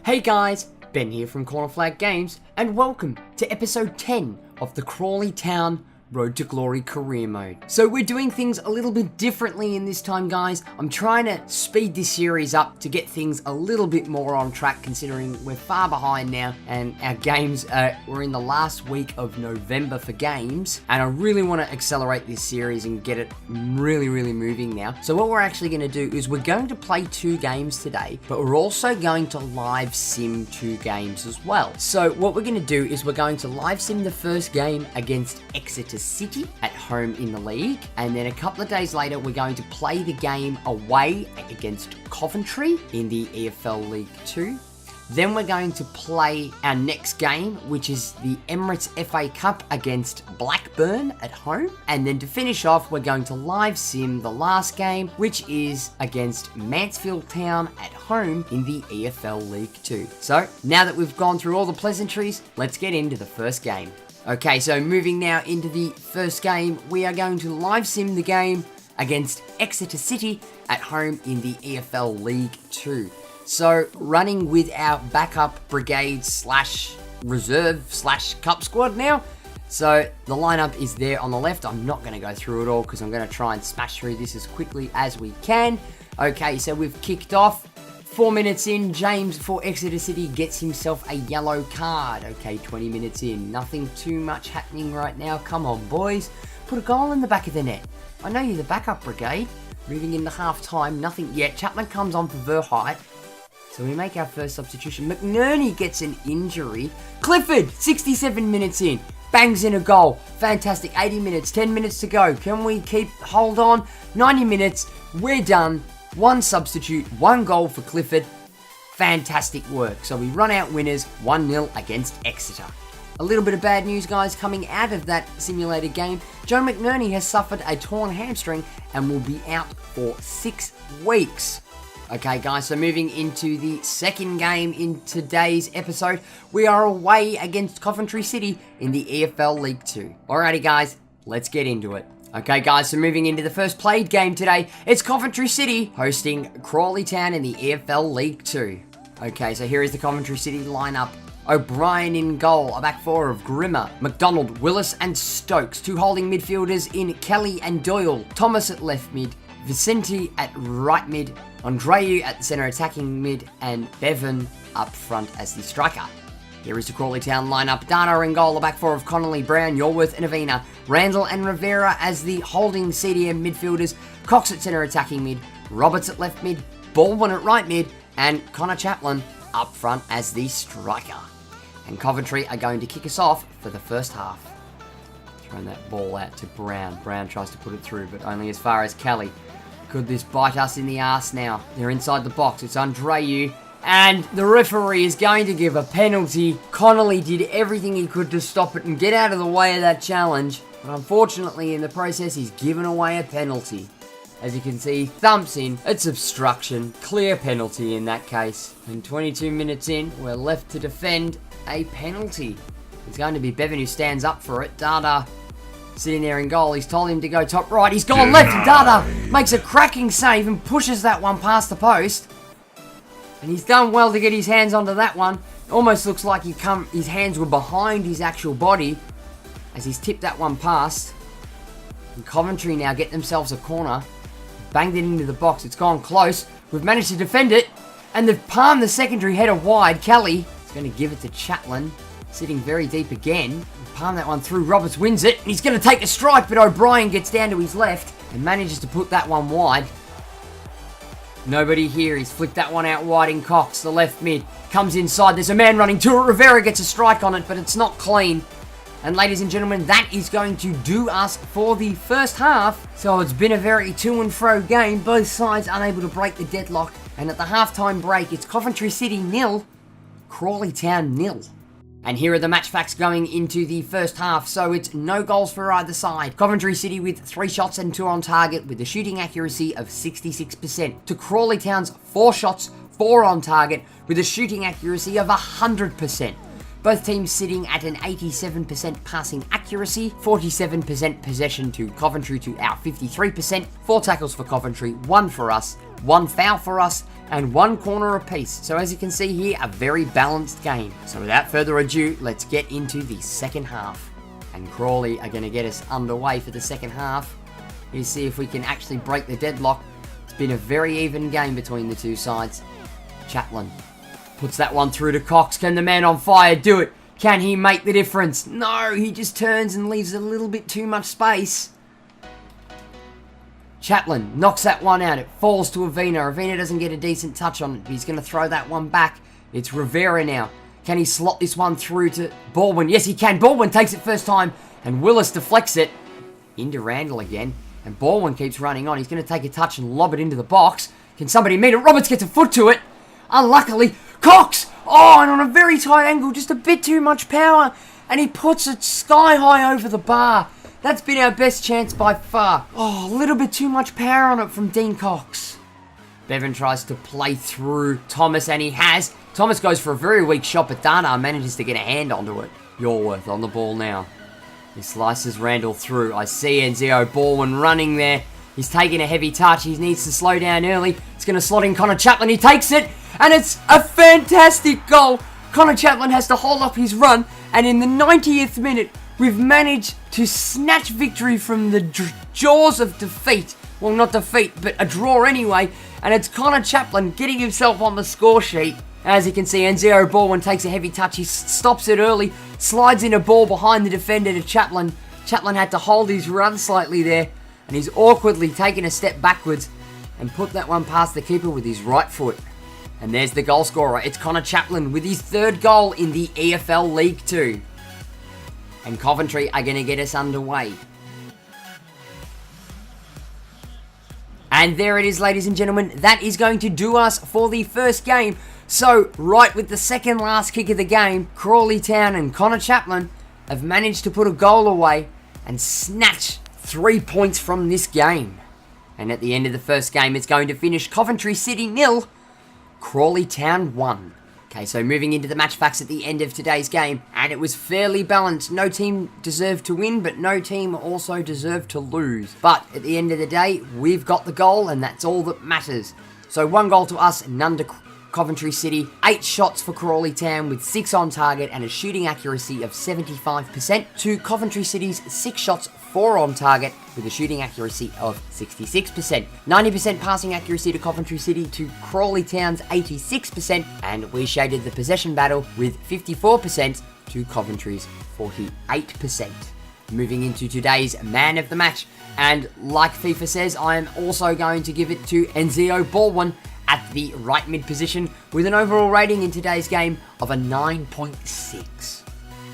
Hey guys, Ben here from Corner Flag Games, and welcome to episode 10 of the Crawley Town Road to Glory career mode. So we're doing things a little bit differently in this time, guys. I'm trying to speed this series up to get things a little bit more on track, considering we're far behind now and our games, we're in the last week of November for games, and I really want to accelerate this series and get it really moving now. So what we're actually going to do is we're going to play 2 games today, but we're also going to live sim 2 games as well. So what we're going to do is we're going to live sim the first game against Exeter City at home in the league, and then a couple of days later we're going to play the game away against Coventry in the EFL League 2. Then we're going to play our next game, which is the Emirates FA Cup against Blackburn at home. And then to finish off, we're going to live sim the last game, which is against Mansfield Town at home in the EFL League 2. So now that we've gone through all the pleasantries, let's get into the first game. Okay, so moving now into the first game, we are going to live sim the game against Exeter City at home in the EFL League 2. So running with our backup brigade slash reserve slash cup squad now. So the lineup is there on the left. I'm not going to go through it all because I'm going to try and smash through this as quickly as we can. Okay, so we've kicked off. 4 minutes in, James for Exeter City gets himself a yellow card. Okay, 20 minutes in. Nothing too much happening right now. Come on, boys. Put a goal in the back of the net. I know you're the backup brigade. Moving into half-time, nothing yet. Chapman comes on for Verheidt. So we make our first substitution. McNerney gets an injury. Clifford, 67 minutes in. Bangs in a goal. Fantastic. 80 minutes, 10 minutes to go. Can we hold on? 90 minutes. We're done. 1 substitute, 1 goal for Clifford. Fantastic work. So we run out winners 1-0 against Exeter. A little bit of bad news, guys, coming out of that simulated game. Joe McNerney has suffered a torn hamstring and will be out for 6 weeks. Okay, guys, so moving into the second game in today's episode, we are away against Coventry City in the EFL League 2. Alrighty, guys, let's get into it. Okay, guys, so moving into the first played game today, it's Coventry City hosting Crawley Town in the EFL League 2. Okay, so here is the Coventry City lineup. O'Brien in goal, a back 4 of Grimmer, McDonald, Willis and Stokes, 2 holding midfielders in Kelly and Doyle, Thomas at left mid, Vicente at right mid, Andreu at the centre attacking mid, and Bevan up front as the striker. Here is the Crawley Town lineup. Dana in goal, a back 4 of Connolly, Brown, Yorworth and Avina. Randall and Rivera as the holding CDM midfielders. Cox at centre attacking mid. Roberts at left mid. Baldwin at right mid. And Connor Chaplin up front as the striker. And Coventry are going to kick us off for the first half. Throwing that ball out to Brown. Brown tries to put it through, but only as far as Kelly. Could this bite us in the arse now? They're inside the box. It's Andreu. And the referee is going to give a penalty. Connolly did everything he could to stop it and get out of the way of that challenge. But unfortunately, in the process, he's given away a penalty. As you can see, thumps in. It's obstruction. Clear penalty in that case. And 22 minutes in, we're left to defend a penalty. It's going to be Bevan who stands up for it. Dada sitting there in goal. He's told him to go top right. He's gone left. Dada makes a cracking save and pushes that one past the post. And he's done well to get his hands onto that one. Almost looks like his hands were behind his actual body as he's tipped that one past. And Coventry now get themselves a corner. Banged it into the box. It's gone close. We've managed to defend it. And they've palmed the secondary header wide. Kelly is going to give it to Chaplin. Sitting very deep again. Palm that one through. Roberts wins it. And he's going to take a strike, but O'Brien gets down to his left and manages to put that one wide. Nobody here. He's flicked that one out wide in Cox, the left mid. Comes inside. There's a man running to it. Rivera gets a strike on it, but it's not clean. And ladies and gentlemen, that is going to do us for the first half. So it's been a very to and fro game. Both sides unable to break the deadlock. And at the halftime break, it's Coventry City 0, Crawley Town 0. And here are the match facts going into the first half. So it's no goals for either side. Coventry City with 3 shots and 2 on target with a shooting accuracy of 66%. To Crawley Town's 4 shots, 4 on target with a shooting accuracy of 100%. Both teams sitting at an 87% passing accuracy, 47% possession to Coventry to our 53%, 4 tackles for Coventry, 1 for us, 1 foul for us, and 1 corner apiece. So as you can see here, a very balanced game. So without further ado, let's get into the second half. And Crawley are going to get us underway for the second half. You see if we can actually break the deadlock. It's been a very even game between the two sides. Chaplin puts that one through to Cox. Can the man on fire do it? Can he make the difference? No, he just turns and leaves a little bit too much space. Chaplin knocks that one out. It falls to Avina. Avina doesn't get a decent touch on it. He's going to throw that one back. It's Rivera now. Can he slot this one through to Baldwin? Yes, he can. Baldwin takes it first time, and Willis deflects it into Randall again. And Baldwin keeps running on. He's going to take a touch and lob it into the box. Can somebody meet it? Roberts gets a foot to it. Unluckily, Cox! Oh, and on a very tight angle, just a bit too much power. And he puts it sky high over the bar. That's been our best chance by far. Oh, a little bit too much power on it from Dean Cox. Bevan tries to play through Thomas, and he has. Thomas goes for a very weak shot, but Dana manages to get a hand onto it. Yorworth on the ball now. He slices Randall through. I see Enzio Baldwin running there. He's taking a heavy touch. He needs to slow down early. It's going to slot in Connor Chaplin. He takes it, and it's a fantastic goal. Connor Chaplin has to hold up his run, and in the 90th minute, we've managed to snatch victory from the jaws of defeat. Well, not defeat, but a draw anyway. And it's Connor Chaplin getting himself on the score sheet. As you can see, Enzio Baldwin takes a heavy touch. He stops it early, slides in a ball behind the defender to Chaplin. Chaplin had to hold his run slightly there, and he's awkwardly taken a step backwards and put that one past the keeper with his right foot. And there's the goal scorer. It's Connor Chaplin with his 3rd goal in the EFL League 2. And Coventry are going to get us underway. And there it is, ladies and gentlemen. That is going to do us for the first game. So, right with the second last kick of the game, Crawley Town and Connor Chaplin have managed to put a goal away and snatch 3 points from this game. And at the end of the first game, it's going to finish Coventry City 0, Crawley Town 1. Okay, so moving into the match facts at the end of today's game, and it was fairly balanced. No team deserved to win, but no team also deserved to lose. But at the end of the day, we've got the goal, and that's all that matters. So 1 goal to us, none to Coventry City, 8 shots for Crawley Town with 6 on target and a shooting accuracy of 75% to Coventry City's 6 shots, 4 on target with a shooting accuracy of 66%. 90% passing accuracy to Coventry City to Crawley Town's 86%, and we shaded the possession battle with 54% to Coventry's 48%. Moving into today's man of the match, and like FIFA says, I am also going to give it to Enzio Baldwin at the right mid position with an overall rating in today's game of a 9.6.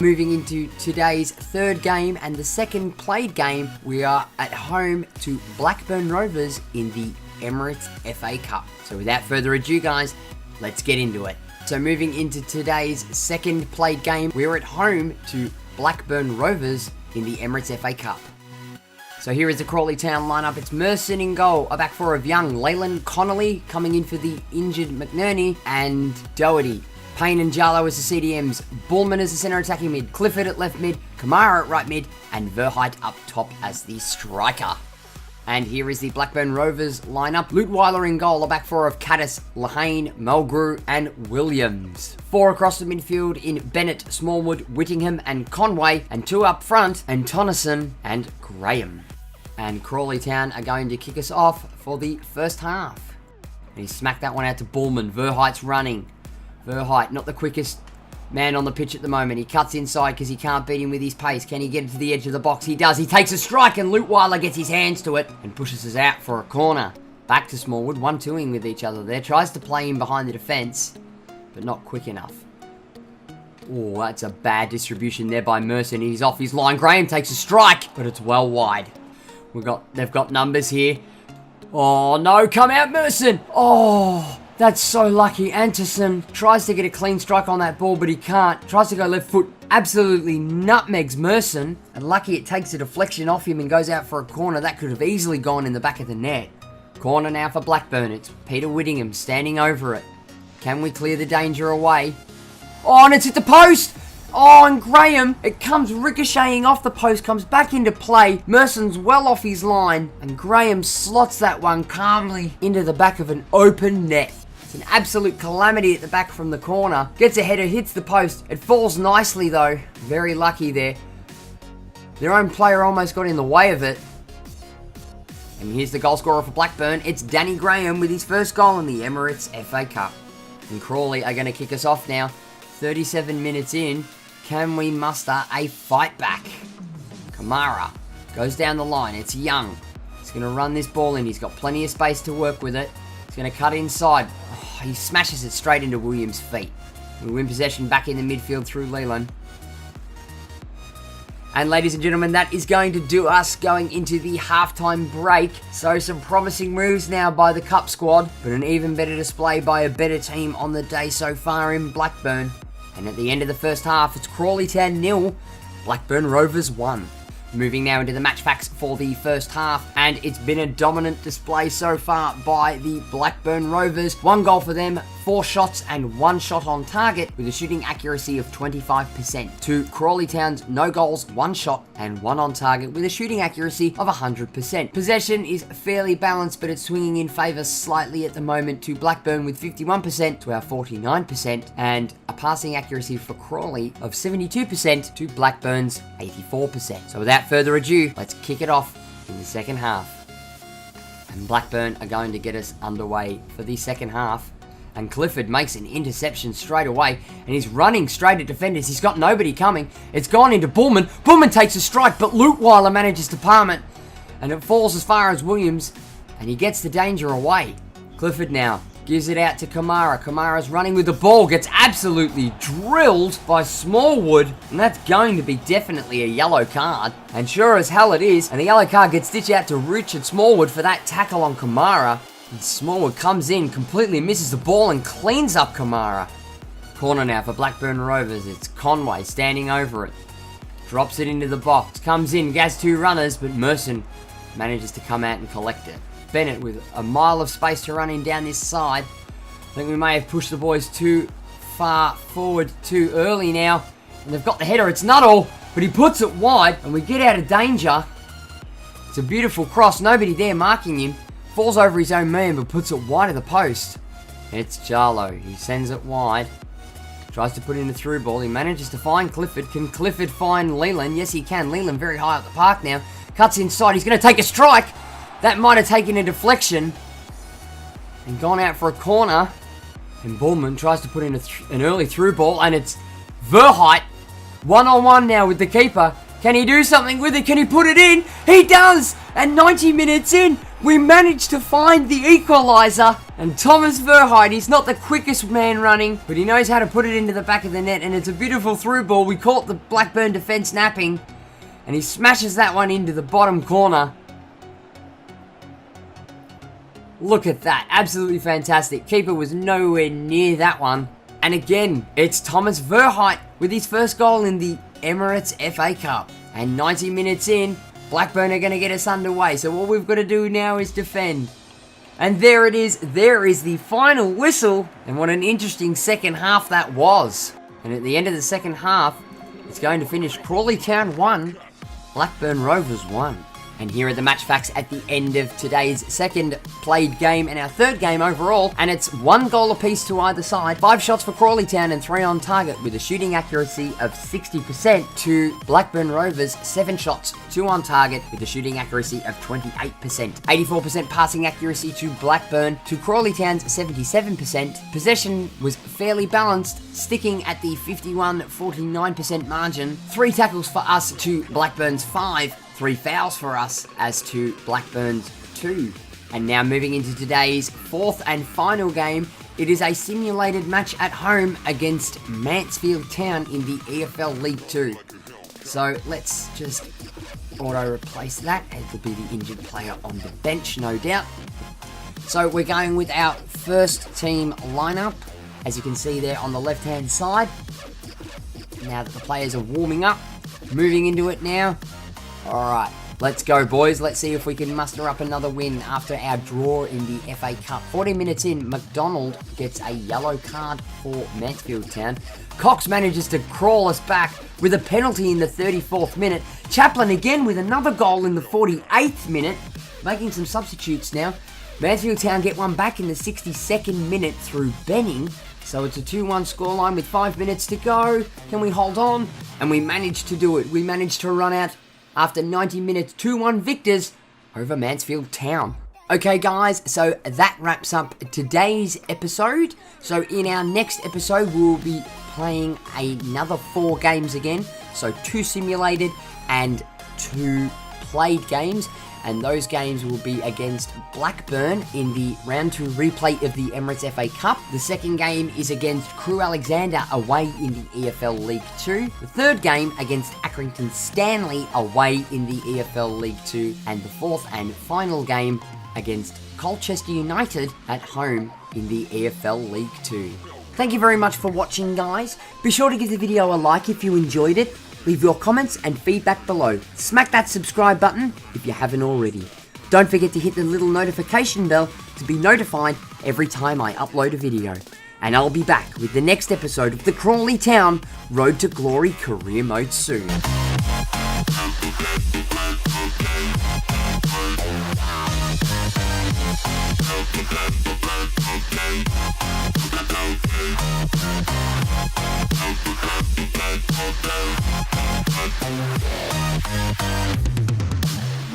Moving into today's 3rd game and the second played game, we are at home to Blackburn Rovers in the Emirates FA Cup. So without further ado, guys, let's get into it. So moving into today's second played game, we're at home to Blackburn Rovers in the Emirates FA Cup. So here is the Crawley Town lineup. It's Merson in goal, a back 4 of Young, Leyland Connolly coming in for the injured McNerney, and Doherty. Payne and Jarlow as the CDMs, Bullman as the centre attacking mid, Clifford at left mid, Kamara at right mid, and Verheit up top as the striker. And here is the Blackburn Rovers lineup. Lutweiler in goal, a back 4 of Caddis, Lahane, Mulgrew, and Williams. 4 across the midfield in Bennett, Smallwood, Whittingham, and Conway, and 2 up front, and Tonneson and Graham. And Crawley Town are going to kick us off for the first half. And he smacked that one out to Bullman. Verheit's running. Verheit, not the quickest man on the pitch at the moment. He cuts inside because he can't beat him with his pace. Can he get it to the edge of the box? He does. He takes a strike and Lutweiler gets his hands to it and pushes us out for a corner. Back to Smallwood, 1-2ing with each other there. Tries to play him behind the defence, but not quick enough. Oh, that's a bad distribution there by Merson. He's off his line. Graham takes a strike, but it's well wide. They've got numbers here. Oh, no, come out, Merson. Oh, that's so lucky. Anderson tries to get a clean strike on that ball, but he can't. Tries to go left foot. Absolutely nutmegs Merson. And lucky it takes a deflection off him and goes out for a corner. That could have easily gone in the back of the net. Corner now for Blackburn. It's Peter Whittingham standing over it. Can we clear the danger away? Oh, and it's at the post. Oh, and Graham, it comes ricocheting off the post, comes back into play. Merson's well off his line, and Graham slots that one calmly into the back of an open net. It's an absolute calamity at the back from the corner. Gets a header, hits the post. It falls nicely though. Very lucky there. Their own player almost got in the way of it. And here's the goal scorer for Blackburn. It's Danny Graham with his first goal in the Emirates FA Cup. And Crawley are going to kick us off now. 37 minutes in. Can we muster a fight back? Kamara goes down the line. It's Young. He's going to run this ball in. He's got plenty of space to work with it. He's going to cut inside. Oh, he smashes it straight into Williams' feet. We win possession back in the midfield through Leland. And ladies and gentlemen, that is going to do us going into the halftime break. So some promising moves now by the Cup squad, but an even better display by a better team on the day so far in Blackburn. And at the end of the first half, it's Crawley Town 0, Blackburn Rovers 1. Moving now into the match facts for the first half, and it's been a dominant display so far by the Blackburn Rovers. 1 goal for them, 4 shots and 1 shot on target with a shooting accuracy of 25%. To Crawley Town's no goals, 1 shot and 1 on target with a shooting accuracy of 100%. Possession is fairly balanced, but it's swinging in favour slightly at the moment to Blackburn with 51% to our 49%, and a passing accuracy for Crawley of 72% to Blackburn's 84%. So without further ado, let's kick it off in the second half. And Blackburn are going to get us underway for the second half. And Clifford makes an interception straight away, and he's running straight at defenders. He's got nobody coming. It's gone into Bullman. Bullman takes a strike, but Lutweiler manages to palm it, and it falls as far as Williams, and he gets the danger away. Clifford now gives it out to Kamara. Kamara's running with the ball, gets absolutely drilled by Smallwood, and that's going to be definitely a yellow card. And sure as hell it is, and the yellow card gets stitched out to Richard Smallwood for that tackle on Kamara. And Smallwood comes in, completely misses the ball and cleans up Kamara. Corner now for Blackburn Rovers. It's Conway standing over it. Drops it into the box. Comes in, has 2 runners, but Merson manages to come out and collect it. Bennett with a mile of space to run in down this side. I think we may have pushed the boys too far forward too early now. And they've got the header. It's Nuttall, but he puts it wide and we get out of danger. It's a beautiful cross. Nobody there marking him. Falls over his own man, but puts it wide of the post. It's Jarlo. He sends it wide. Tries to put in a through ball. He manages to find Clifford. Can Clifford find Leland? Yes, he can. Leland very high up the park now. Cuts inside. He's going to take a strike. That might have taken a deflection and gone out for a corner. And Bullman tries to put in an early through ball, and it's Verheit. 1-on-1 now with the keeper. Can he do something with it? Can he put it in? He does! And 90 minutes in, we managed to find the equaliser. And Thomas Verheit, he's not the quickest man running, but he knows how to put it into the back of the net. And it's a beautiful through ball. We caught the Blackburn defence napping, and he smashes that one into the bottom corner. Look at that. Absolutely fantastic. Keeper was nowhere near that one. And again, it's Thomas Verheit with his first goal in the Emirates FA Cup. And 90 minutes in, Blackburn are going to get us underway. So all we've got to do now is defend. And there it is. There is the final whistle. And what an interesting second half that was. And at the end of the second half, it's going to finish Crawley Town 1, Blackburn Rovers 1. And here are the match facts at the end of today's second played game and our third game overall. And it's 1 goal apiece to either side. 5 shots for Crawley Town and 3 on target with a shooting accuracy of 60% to Blackburn Rovers. 7 shots, 2 on target with a shooting accuracy of 28%. 84% passing accuracy to Blackburn to Crawley Town's 77%. Possession was fairly balanced, sticking at the 51-49% margin. 3 tackles for us to Blackburn's 5. 3 fouls for us as to Blackburn's 2. And now moving into today's fourth and final game, it is a simulated match at home against Mansfield Town in the EFL League 2. So let's just auto-replace that. It will be the injured player on the bench, no doubt. So we're going with our first team lineup, as you can see there on the left-hand side. Now that the players are warming up, moving into it now. Alright, Let's go, boys. Let's see if we can muster up another win after our draw in the FA Cup. 40 minutes in, McDonald gets a yellow card for Mansfield Town. Cox manages to crawl us back with a penalty in the 34th minute. Chaplin again with another goal in the 48th minute. Making some substitutes now. Mansfield Town get one back in the 62nd minute through Benning. So it's a 2-1 scoreline with 5 minutes to go. Can we hold on? And we managed to do it. We managed to run out after 90 minutes, 2-1 victors over Mansfield Town. Okay guys, so that wraps up today's episode. So in our next episode, we'll be playing another 4 games again. So 2 simulated and 2 played games. And those games will be against Blackburn in the round 2 replay of the Emirates FA Cup. The second game is against Crew Alexander away in the EFL League 2. The third game against Accrington Stanley away in the EFL League 2. And the fourth and final game against Colchester United at home in the EFL League 2. Thank you very much for watching, guys. Be sure to give the video a like if you enjoyed it. Leave your comments and feedback below. Smack that subscribe button if you haven't already. Don't forget to hit the little notification bell to be notified every time I upload a video. And I'll be back with the next episode of the Crawley Town Road to Glory career mode soon.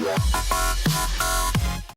Yeah.